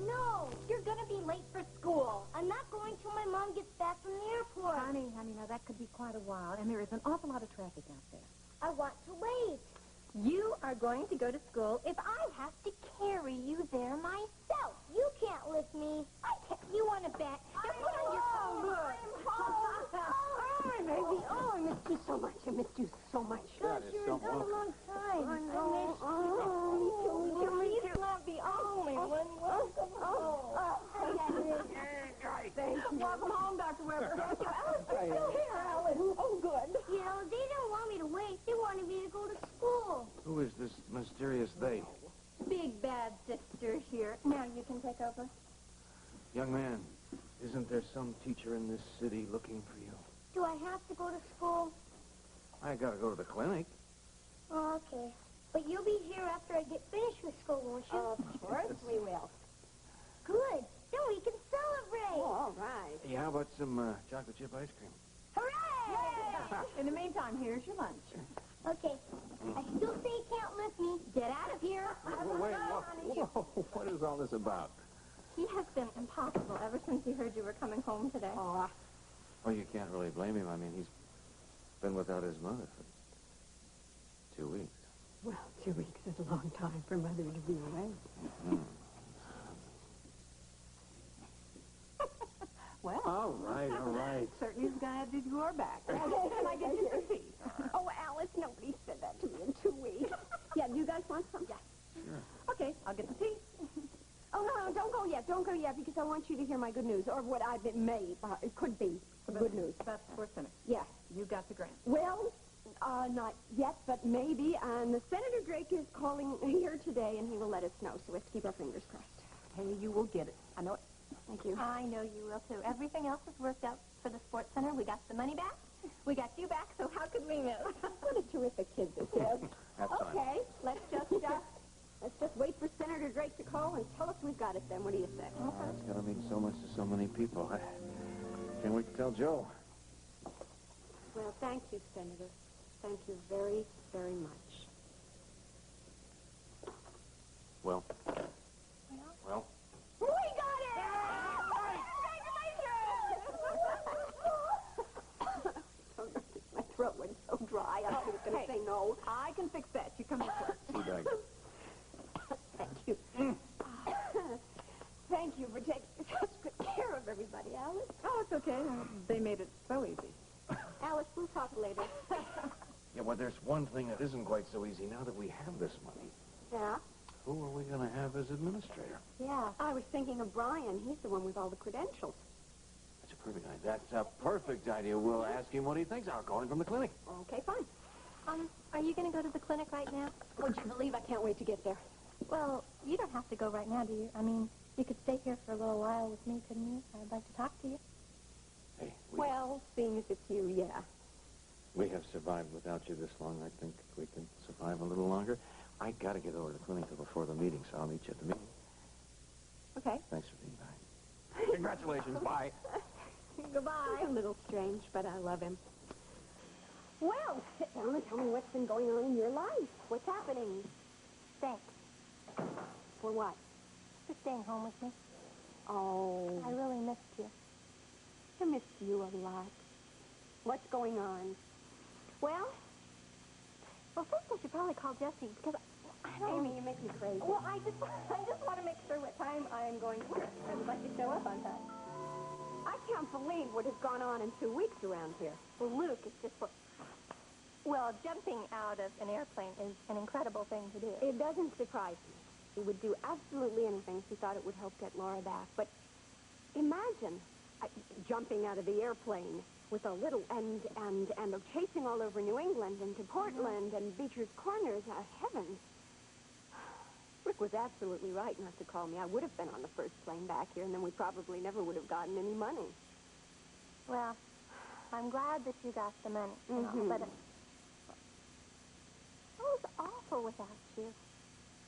no. You're going to be late for school. I'm not going till my mom gets back from the airport. Honey, now that could be quite a while, and there is an awful lot of traffic out there. I want to wait. You are going to go to school If I have to carry you there myself, you can't lift me. I can't. You want to bet? Then put on your phone. Hi, baby. Oh, I missed you so much. I missed you so much. Gosh, you were gone a long time. I know. Please not the only one. Welcome home. Thank you. Welcome home, Dr. Weber. Thank you, Alice. You're still here, Alice. Oh, good. You know, they didn't want me to wait. They wanted me to go to school. Who is this mysterious they? Big Bad Sister here. Now you can take over. Young man, isn't there some teacher in this city looking for you? Do I have to go to school? I gotta go to the clinic. Oh, okay. But you'll be here after I get finished with school, won't you? Of course we will. Good. Then we can celebrate. Oh, all right. Hey, how about some chocolate chip ice cream? Hooray! In the meantime, here's your lunch. Okay. I still say you can't lift me. Get out of here. Wait, whoa, what is all this about? He has been impossible ever since he heard you were coming home today. Oh, Well, you can't really blame him. I mean, he's been without his mother for 2 weeks. well, 2 weeks is a long time for Mother to be away. Well, All right. certainly glad that you are back. And I get you some tea. Oh, Alice, nobody said that to me in 2 weeks. Yeah, do you guys want some? Yeah. Sure. Okay, I'll get the tea. Oh, no, don't go yet. Don't go yet, because I want you to hear my good news, or what I've been made. It could be good news. About Sports Center. Yeah. You got the grant. Well, not yet, but maybe. And Senator Drake is calling here today, and he will let us know, so we have to keep our fingers crossed. Hey, you will get it. I know it. Thank you. I know you will, too. Everything else has worked out for the Sports Center. We got the money back. We got you back, so how could we miss? What a terrific kid this is. That's fine. Okay, let's just wait for Senator Drake to call and tell us we've got it then. What do you say? Oh, it's gotta mean so much to so many people. I can't wait to tell Joe. Well, thank you, Senator. Thank you very, very much. Well. We got it! Congratulations! My throat went so dry, I was going to say no. I can fix that. You come in first. Teabag. Thank you. Thank you for taking such good care of everybody, Alice. Oh, it's okay. They made it so easy. Alice, we'll talk later. Yeah, well, there's one thing that isn't quite so easy now that we have this money. Yeah? Who are we gonna have as administrator? Yeah. I was thinking of Brian. He's the one with all the credentials. That's a perfect idea. That's a perfect idea. We'll ask him what he thinks. I'll call him from the clinic. Okay, fine. Are you going to go to the clinic right now? Would you believe I can't wait to get there? Well, you don't have to go right now, do you? I mean, you could stay here for a little while with me, couldn't you? I'd like to talk to you. Hey, Well, seeing as it's you, yeah. we have survived without you this long. I think we can survive a little longer. I gotta get over to the clinic before the meeting, so I'll meet you at the meeting. Okay. Thanks for being back. Congratulations. Bye. Goodbye. He's a little strange, but I love him. Well, sit down and tell me what's been going on in your life. What's happening? Thanks For what? for staying home with me. Oh, I really missed you. I missed you a lot. What's going on? Well, first I should probably call Jesse, because I don't... Amy, you make me crazy. Well, I just want to make sure what time I'm going to work. I would like to show up on time. I can't believe what has gone on in 2 weeks around here. Well, Luke, it's just what... Well, jumping out of an airplane is an incredible thing to do. It doesn't surprise me. He would do absolutely anything if he thought it would help get Laura back. But imagine jumping out of the airplane with a little and chasing all over New England and to Portland and Beecher's Corners. Heavens. Rick was absolutely right not to call me. I would have been on the first plane back here, and then we probably never would have gotten any money. Well, I'm glad that you got the money, and all, Mhm. but it was awful without you.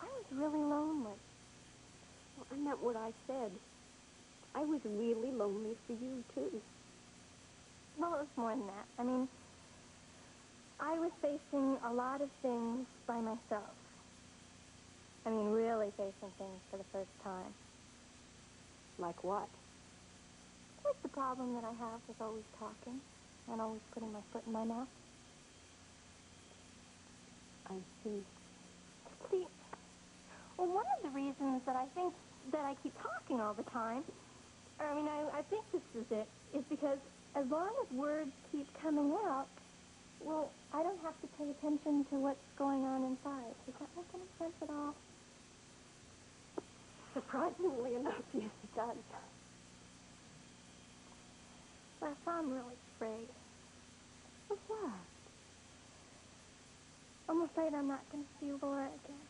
I was really lonely. Well, I meant what I said. I was really lonely for you, too. Well, it was more than that. I mean, I was facing a lot of things by myself. I mean, really facing things for the first time. Like what? What's the problem that I have with always talking and always putting my foot in my mouth? I see. See, well, one of the reasons that I think that I keep talking all the time, I think this is it, is because as long as words keep coming out, well, I don't have to pay attention to what's going on inside. Does that make any sense at all? Surprisingly enough, yes, it does. Well, I'm really afraid. Of what? I'm afraid I'm not going to see Laura again.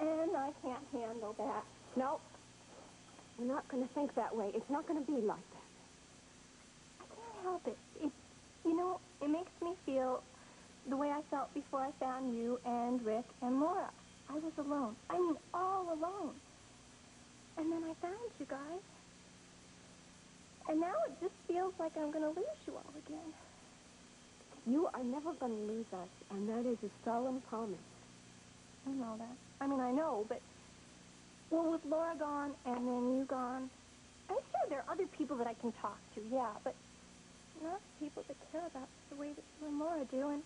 And I can't handle that. No, we're not going to think that way. It's not going to be like that. I can't help it. It makes me feel the way I felt before I found you and Rick and Laura. I was alone. I mean, all alone. And then I found you guys. And now it just feels like I'm going to lose you all again. You are never going to lose us, and that is a solemn promise. I know that. I know, but... Well, with Laura gone and then you gone, I'm sure there are other people that I can talk to, yeah, but not people that care about the way that you and Laura do. And,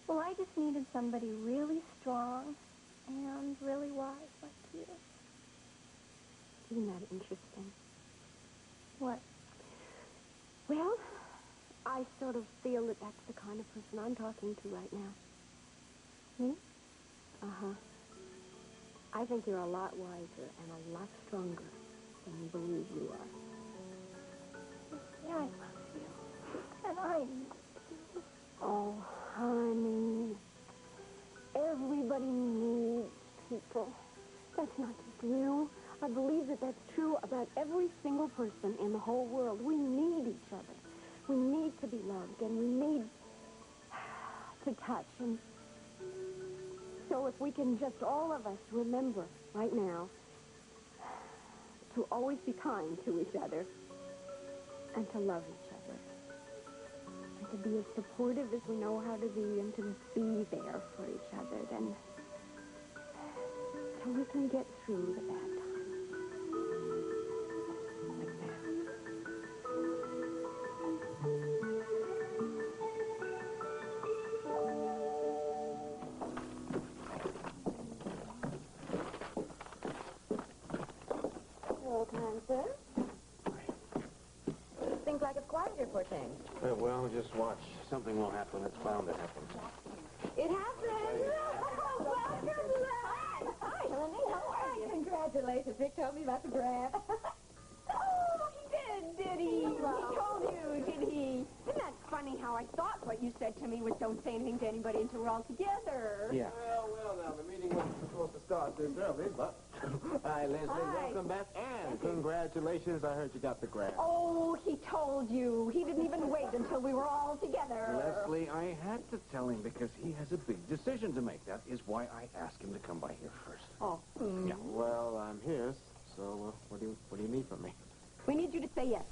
well, I just needed somebody really strong and really wise like you. Isn't that interesting? What? Well, I sort of feel that that's the kind of person I'm talking to right now. Me? Uh-huh. I think you're a lot wiser and a lot stronger than you believe you are. Yeah, I love you. And I need you. Oh, honey. Everybody needs people. That's not just you. I believe that that's true about every single person in the whole world. We need each other. We need to be loved, and we need to touch. And so if we can just, all of us, remember right now to always be kind to each other and to love each other and to be as supportive as we know how to be and to be there for each other, then we can get through the bad times. Like that. Hello, kind sir. Seems like it's quiet here for a change. Well, just watch. Something will happen. It's bound to happen. It happened! Welcome, Les! Hi, honey. How are you? Congratulations. Rick told me about the grant. Oh, he did he? He told you, did he? Isn't that funny how I thought what you said to me was don't say anything to anybody until we're all together? Yeah. Well, now, the meeting wasn't supposed to start this early, but... Hi, Leslie. Hi. Welcome back. And congratulations. I heard you got the grant. Oh, he told you. He didn't even wait until we were all together. Leslie, I had to tell him because he has a big decision to make. That is why I asked him to come by here first. Oh. Yeah. Well, I'm here, so what do you need from me? We need you to say yes.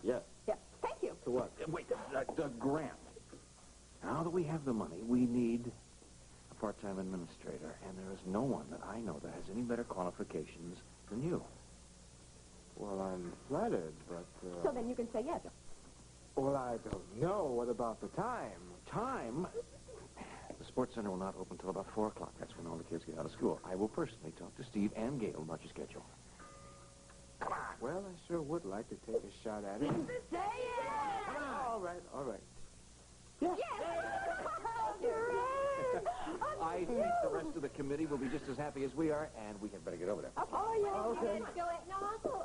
Yes. Yes. Thank you. To what? Wait, the grant. Now that we have the money, we need a part-time administrator, and there is no one that I know that has any better qualifications than you. Well, I'm flattered, but... So then you can say yes. Well, I don't know. What about the time? Time? The sports center will not open until about 4 o'clock. That's when all the kids get out of school. I will personally talk to Steve and Gail about your schedule. Come on. Well, I sure would like to take a shot at it. Say yes! All right, all right. Yes! I think the rest of the committee will be just as happy as we are, and we had better get over there. Oh, yeah. Okay. Let's go. No,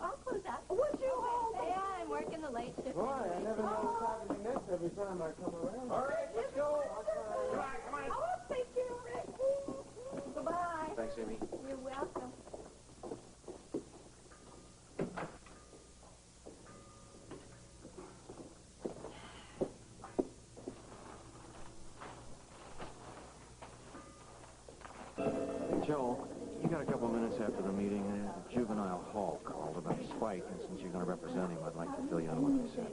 I'll close out. Would you? Yeah, I'm working the late shift. Boy, I never know what's happening next every time I come around. All right, let's go. Come on, come on. Oh, thank you, Rick. Goodbye. Thanks, Amy. You're welcome. Joel, you got a couple minutes after the meeting. Juvenile Hall called about Spike, and since you're going to represent him, I'd like to fill you in on what they said.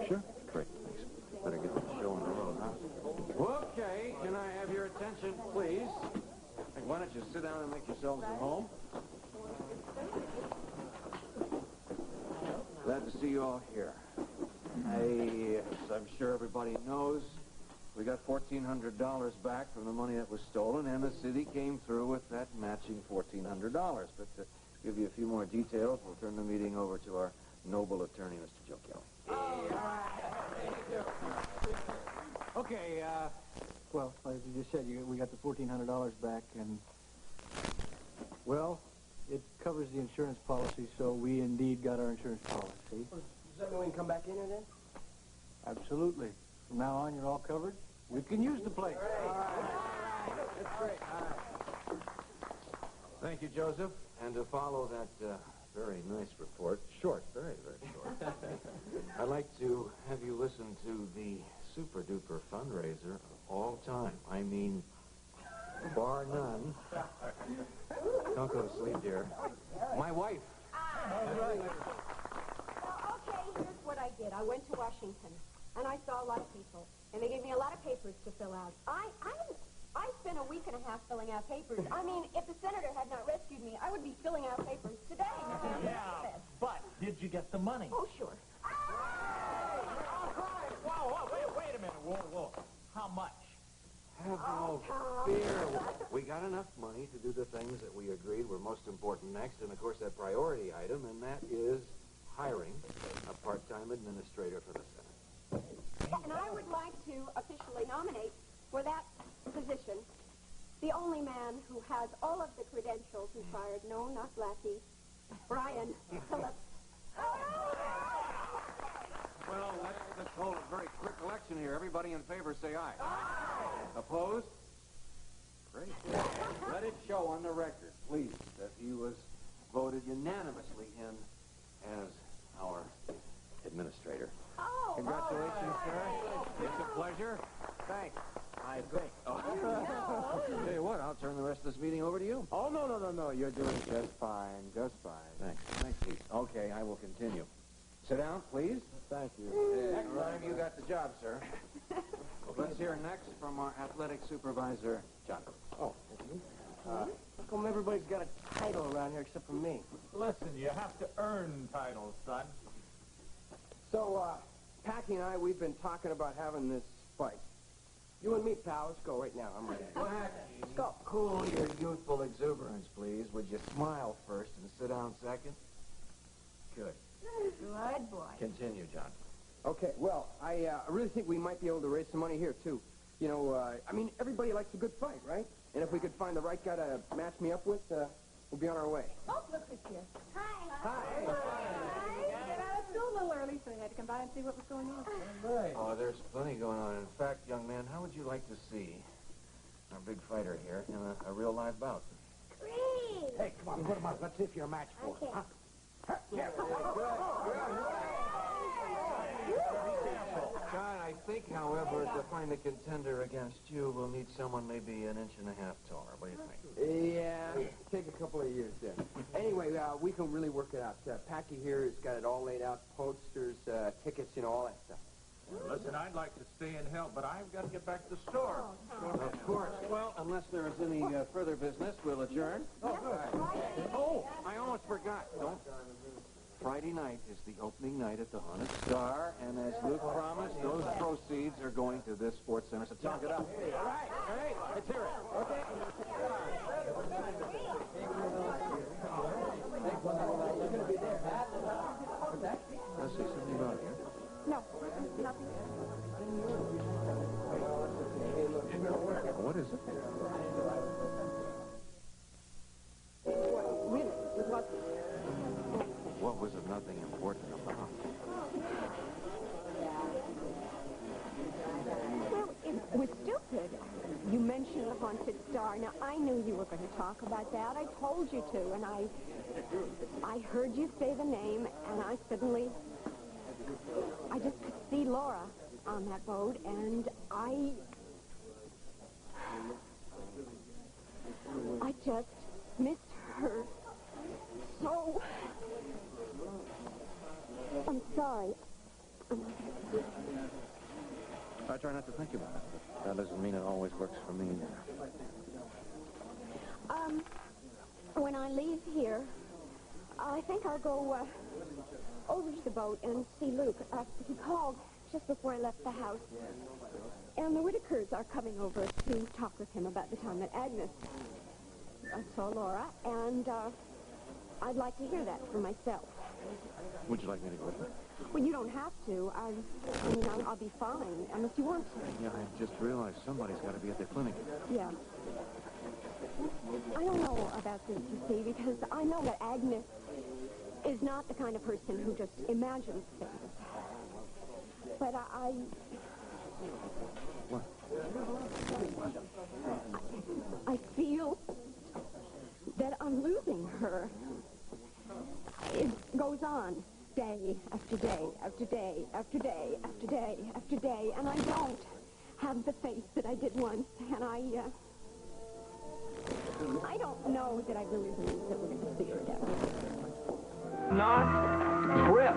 Sure. Great, thanks. Better get the show on the road, huh? Okay, can I have your attention, please? Hey, why don't you sit down and make yourselves at home? Glad to see you all here. As I'm sure everybody knows, we got $1,400 back from the money that was stolen, and the city came through with that matching $1,400. But to give you a few more details, we'll turn the meeting over to our noble attorney, Mr. Joe Kelly. Okay, well, as you just said, we got the $1,400 back, and, well, it covers the insurance policy, so we indeed got our insurance policy. Does that mean we can come back in here then? Absolutely. From now on, you're all covered. We can use the place. All right. That's great. All right. Thank you, Joseph. And to follow that very nice report, short, very, very short, I'd like to have you listen to the super-duper fundraiser of all time. I mean, bar none. Don't go to sleep, dear. My wife. Well, okay, here's what I did. I went to Washington, and I saw a lot of people, and they gave me a lot of papers to fill out. I spent a week and a half filling out papers. I mean, if the senator had not rescued me, I would be filling out papers today. Yeah, but did you get the money? Oh, sure. Whoa, wait a minute. Whoa. How much? Have no fear. We got enough money to do the things that we agreed were most important next, and of course that priority item, and that is hiring a part-time administrator for the Senate. And I would like to officially nominate for that position the only man who has all of the credentials required. No, not Blackie. Brian Phillips. Well, let's hold a very quick election here. Everybody in favor, say aye. Aye. Opposed? Great. Let it show on the record, please, that he was voted unanimously in as our administrator. Oh. Congratulations, sir. It's a pleasure. Thanks. I think. Tell you what, I'll turn the rest of this meeting over to you. Oh, no. You're doing just fine. Just fine. Thanks, Pete. Okay, I will continue. Sit down, please. Thank you. Next time, you got the job, sir. Let's hear next from our athletic supervisor, John. Oh, thank you. How come everybody's got a title around here except for me? Listen, you have to earn titles, son. So, Packy and I, we've been talking about having this fight. You and me, pal, let's go right now. I'm ready. Let's go. Cool your youthful exuberance, please. Would you smile first and sit down second? Good. Good boy. Continue, John. Okay, well, I really think we might be able to raise some money here, too. You know, I mean, everybody likes a good fight, right? And if we could find the right guy to match me up with, we'll be on our way. Oh, look who's here. Hi. Hi. Got out of school a little early, so I had to come by and see what was going on. Oh, there's plenty going on. In fact, young man, how would you like to see our big fighter here in a real live bout? Great. Hey, come on, put him up. Let's see if you're a match for him. Okay. Huh? John, I think, however, to find a contender against you, we'll need someone maybe an inch and a half taller. What do you think? Yeah, take a couple of years then. Anyway, we can really work it out. Packy here has got it all laid out, posters, tickets, you know, all that stuff. Listen, I'd like to stay and help, but I've got to get back to the store. Of course. Well, unless there is any further business, we'll adjourn. Oh, I almost forgot. Friday night is the opening night at the Haunted Star, and as Luke promised, those proceeds are going to this sports center. So talk it up. All right, let's hear it. Okay. Let's see something about here. No, nothing. What is it? Really, it wasn't. What was it nothing important about? Well, it was stupid. You mentioned the Haunted Star. Now, I knew you were going to talk about that. I told you to, and I heard you say the name, and I just could see Laura on that boat, and I just missed her so. I'm sorry. I try not to think about it, but that doesn't mean it always works for me. When I leave here, I think I'll go over to the boat and see Luke. He called just before I left the house. And the Whitakers are coming over to talk with him about the time that Agnes saw Laura, and I'd like to hear that for myself. Would you like me to go with you? Well, you don't have to. I'll be fine, unless you want to. Yeah, I just realized somebody's got to be at the clinic. Yeah. I don't know about this, you see, because I know that Agnes is not the kind of person who just imagines things. But What? I feel that I'm losing her. It goes on day after day after day after day after day after day, and I don't have the faith that I did once, and I don't know that I really believe that we're going to see her again. Not trip.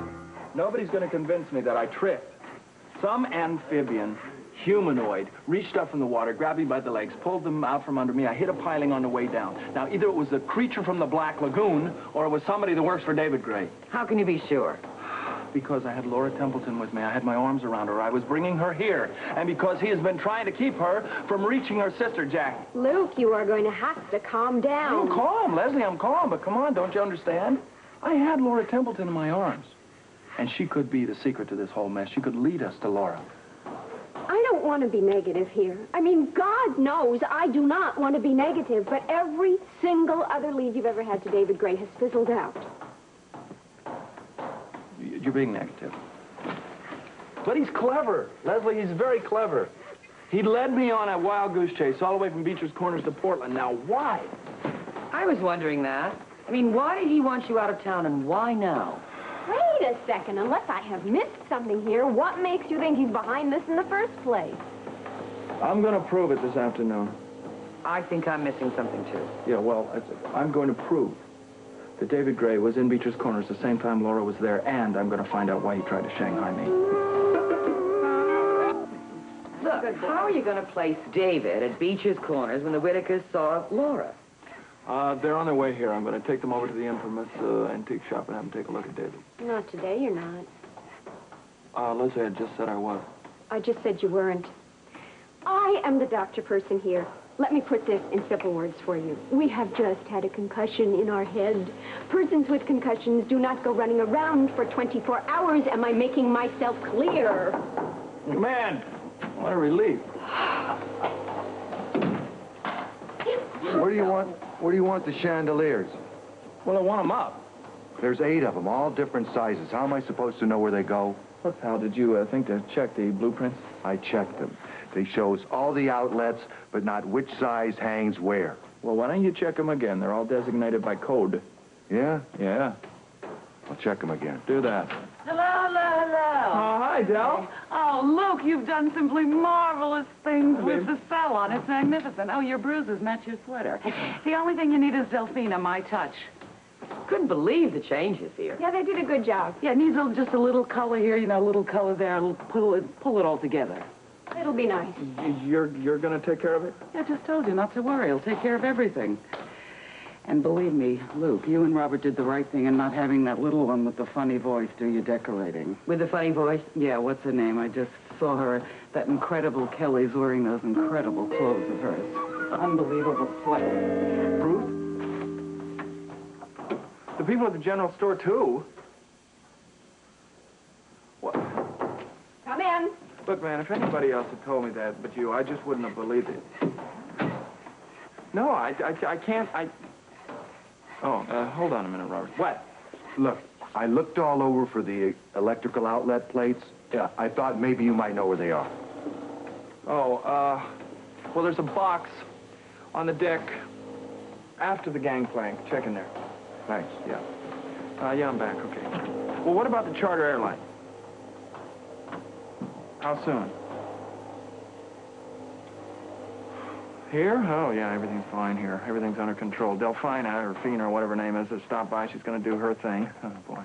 Nobody's going to convince me that I tripped. Some amphibian, humanoid, reached up from the water, grabbed me by the legs, pulled them out from under me. I hit a piling on the way down. Now, either it was a creature from the Black Lagoon, or it was somebody that works for David Gray. How can you be sure? Because I had Laura Templeton with me. I had my arms around her. I was bringing her here. And because he has been trying to keep her from reaching her sister, Jack. Luke, you are going to have to calm down. I'm calm, Lesley, I'm calm. But come on, don't you understand? I had Laura Templeton in my arms. And she could be the secret to this whole mess. She could lead us to Laura. I don't want to be negative here. I mean, God knows I do not want to be negative, but every single other lead you've ever had to David Gray has fizzled out. You're being negative. But he's clever. Lesley, he's very clever. He led me on a wild goose chase all the way from Beecher's Corners to Portland. Now, why? I was wondering that. I mean, why did he want you out of town, and why now? Wait a second. Unless I have missed something here, what makes you think he's behind this in the first place? I'm going to prove it this afternoon. I think I'm missing something, too. Yeah, well, I'm going to prove that David Gray was in Beecher's Corners the same time Laura was there, and I'm going to find out why he tried to Shanghai me. Look, how are you going to place David at Beecher's Corners when the Whitakers saw Laura? They're on their way here. I'm going to take them over to the infamous antique shop and have them take a look at David. Not today, you're not. Leslie, I just said I was. I just said you weren't. I am the doctor person here. Let me put this in simple words for you. We have just had a concussion in our head. Persons with concussions do not go running around for 24 hours. Am I making myself clear? Man, what a relief. Where do you want the chandeliers? Well, I want them up. There's 8 of them, all different sizes. How am I supposed to know where they go? What, pal, did you think to check the blueprints? I checked them. They show us all the outlets, but not which size hangs where. Well, why don't you check them again? They're all designated by code. Yeah? Yeah. I'll check them again. Do that. Hello, hello, hello. Oh, hi, Del. Oh, Luke, you've done simply marvelous things with the salon. It's magnificent. Oh, your bruises match your sweater. The only thing you need is Delphina, my touch. Couldn't believe the changes here. Yeah, they did a good job. Yeah, it needs just a little color here, a little color there. Pull it all together. It'll be nice. You're going to take care of it? Yeah, I just told you not to worry. He'll take care of everything. And believe me, Luke, you and Robert did the right thing in not having that little one with the funny voice do your decorating. With the funny voice? Yeah, what's her name? I just saw her. That incredible Kelly's wearing those incredible clothes of hers. Unbelievable sweat. Ruth? The people at the general store, too? What? Come in. Look, man, if anybody else had told me that but you, I just wouldn't have believed it. No, I can't, hold on a minute, Robert. What? Look, I looked all over for the electrical outlet plates. Yeah. I thought maybe you might know where they are. Oh, well, there's a box on the deck after the gangplank. Check in there. Thanks. Yeah. Yeah, I'm back, okay. Well, what about the charter airline? How soon? Here? Oh, yeah, everything's fine here. Everything's under control. Delphina, or Fina, or whatever her name is, has stopped by. She's going to do her thing. Oh, boy.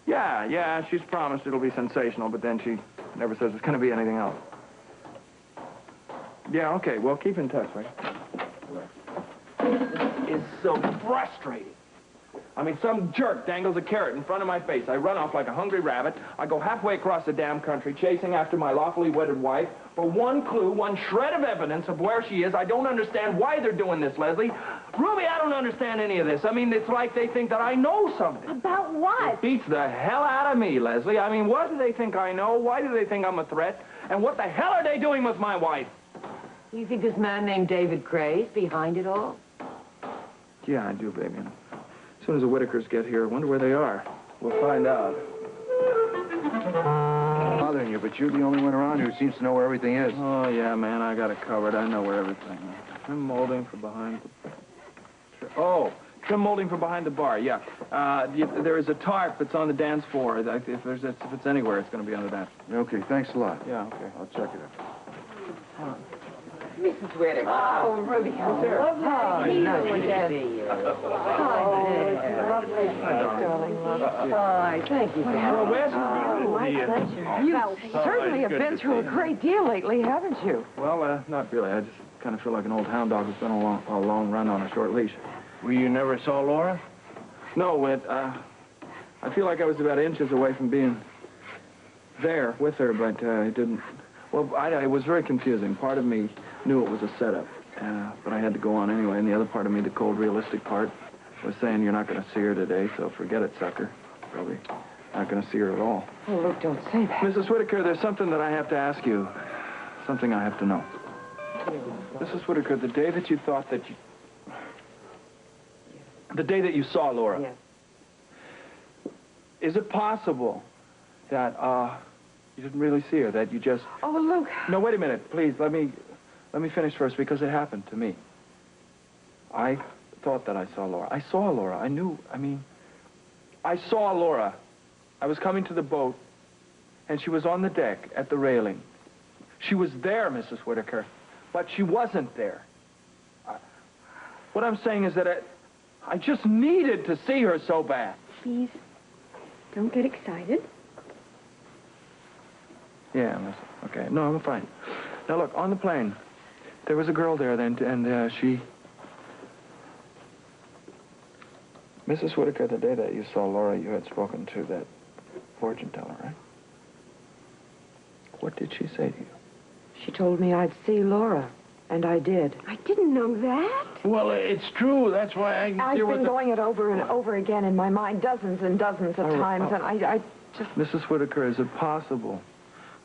Yeah, she's promised it'll be sensational, but then she never says it's going to be anything else. Yeah, okay, well, keep in touch, right? This is so frustrating. I mean, some jerk dangles a carrot in front of my face. I run off like a hungry rabbit. I go halfway across the damn country chasing after my lawfully wedded wife for one clue, one shred of evidence of where she is. I don't understand why they're doing this, Lesley. Ruby, I don't understand any of this. I mean, it's like they think that I know something. About what? It beats the hell out of me, Lesley. I mean, what do they think I know? Why do they think I'm a threat? And what the hell are they doing with my wife? Do you think this man named David Cray's behind it all? Yeah, I do, baby. As soon as the Whitakers get here, I wonder where they are. We'll find out. Bothering you, but you're the only one around who seems to know where everything is. Oh, yeah, man, I got it covered. I know where everything is. Trim molding for behind the... Oh, trim molding for behind the bar, yeah. There is a tarp that's on the dance floor. If it's anywhere, it's going to be under that. Okay, thanks a lot. Yeah, okay. I'll check it out. Mrs. Whittaker. Oh, Ruby, how's it? Lovely. Nice to see you. Hi, darling. Hi, thank you, Well, where's My pleasure. You certainly have been through a great deal lately, haven't you? Well, not really. I just kind of feel like an old hound dog who's been on a long run on a short leash. Well, you never saw Laura? No, I feel like I was about inches away from being there with her, but it didn't... Well, it was very confusing. Part of me knew it was a setup, but I had to go on anyway. And the other part of me, the cold, realistic part, was saying, you're not going to see her today, so forget it, sucker. Probably not going to see her at all. Oh, Luke, don't say that. Mrs. Whittaker, there's something that I have to ask you. Something I have to know. Mrs. Whittaker, the day that you thought that you... The day that you saw Laura. Yes. Is it possible that, you didn't really see her, that you just... Oh, Luke. No, wait a minute, please. Let me finish first, because it happened to me. I thought that I saw Laura. I saw Laura. I saw Laura. I was coming to the boat, and she was on the deck at the railing. She was there, Mrs. Whittaker, but she wasn't there. What I'm saying is that I just needed to see her so bad. Please, don't get excited. Yeah, okay. No, I'm fine. Now, look, on the plane, there was a girl there then, and she... Mrs. Whittaker, the day that you saw Laura, you had spoken to that fortune teller, right? What did she say to you? She told me I'd see Laura, and I did. I didn't know that. Well, it's true. That's why I've been going it over and over again in my mind dozens and dozens of times, and I just... Mrs. Whittaker, is it possible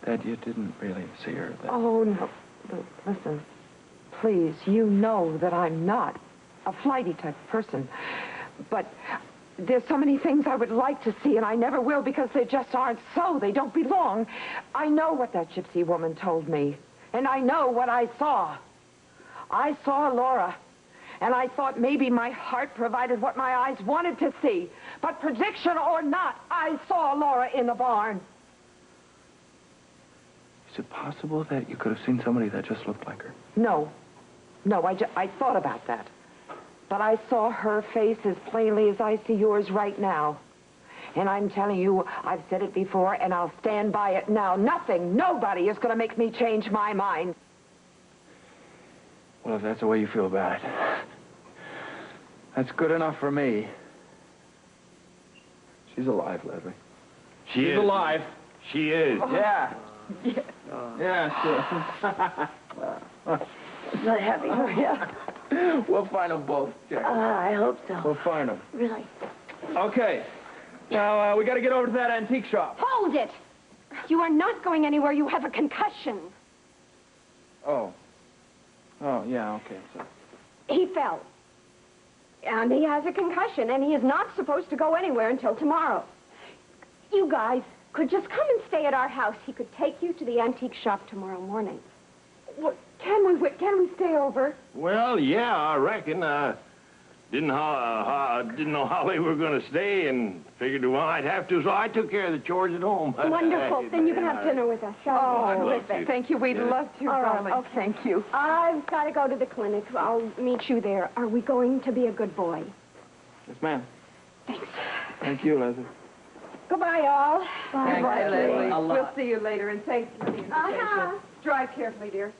that you didn't really see her then? Oh, no. Listen, please, you know that I'm not a flighty type of person. But there's so many things I would like to see, and I never will because they just aren't so. They don't belong. I know what that gypsy woman told me, and I know what I saw. I saw Laura, and I thought maybe my heart provided what my eyes wanted to see. But prediction or not, I saw Laura in the barn. Is it possible that you could have seen somebody that just looked like her? No. No, I thought about that. But I saw her face as plainly as I see yours right now. And I'm telling you, I've said it before, and I'll stand by it now. Nothing, nobody is going to make me change my mind. Well, if that's the way you feel about it, that's good enough for me. She's alive, Lesley. She's alive. She is. Yeah. Yeah, sure. Not happy, are you? We'll find them both, Jack. I hope so. We'll find them. Really? Okay. Now, we got to get over to that antique shop. Hold it! You are not going anywhere. You have a concussion. Oh. Oh, yeah, okay. So. He fell. And he has a concussion, and he is not supposed to go anywhere until tomorrow. You guys could just come and stay at our house. He could take you to the antique shop tomorrow morning. What, can we stay over? Well, yeah, I reckon. Didn't know how they were going to stay, and figured, well, I'd have to, so I took care of the chores at home. Wonderful. Then you can have dinner with us, shall we? love to. Thank you. We'd love to, All right, darling. okay. Thank you. I've got to go to the clinic. I'll meet you there. Are we going to be a good boy? Yes, ma'am. Thanks. Thank you, Leslie. Goodbye, all. Bye, Bye. Leslie. We'll see you later, and thanks for the invitation. Uh-huh. Drive carefully, dear.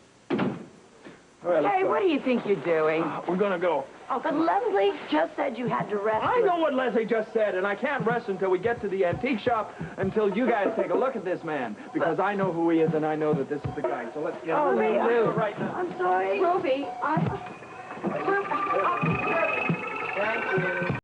right, let's Hey, go. what do you think you're doing? We're gonna go. Oh, but Lesley just said you had to rest. I know what Lesley just said, and I can't rest until we get to the antique shop, until you guys take a look at this man, because I know who he is, and I know that this is the guy. So let's get Oh, him Ruby, right now. I'm sorry. Ruby,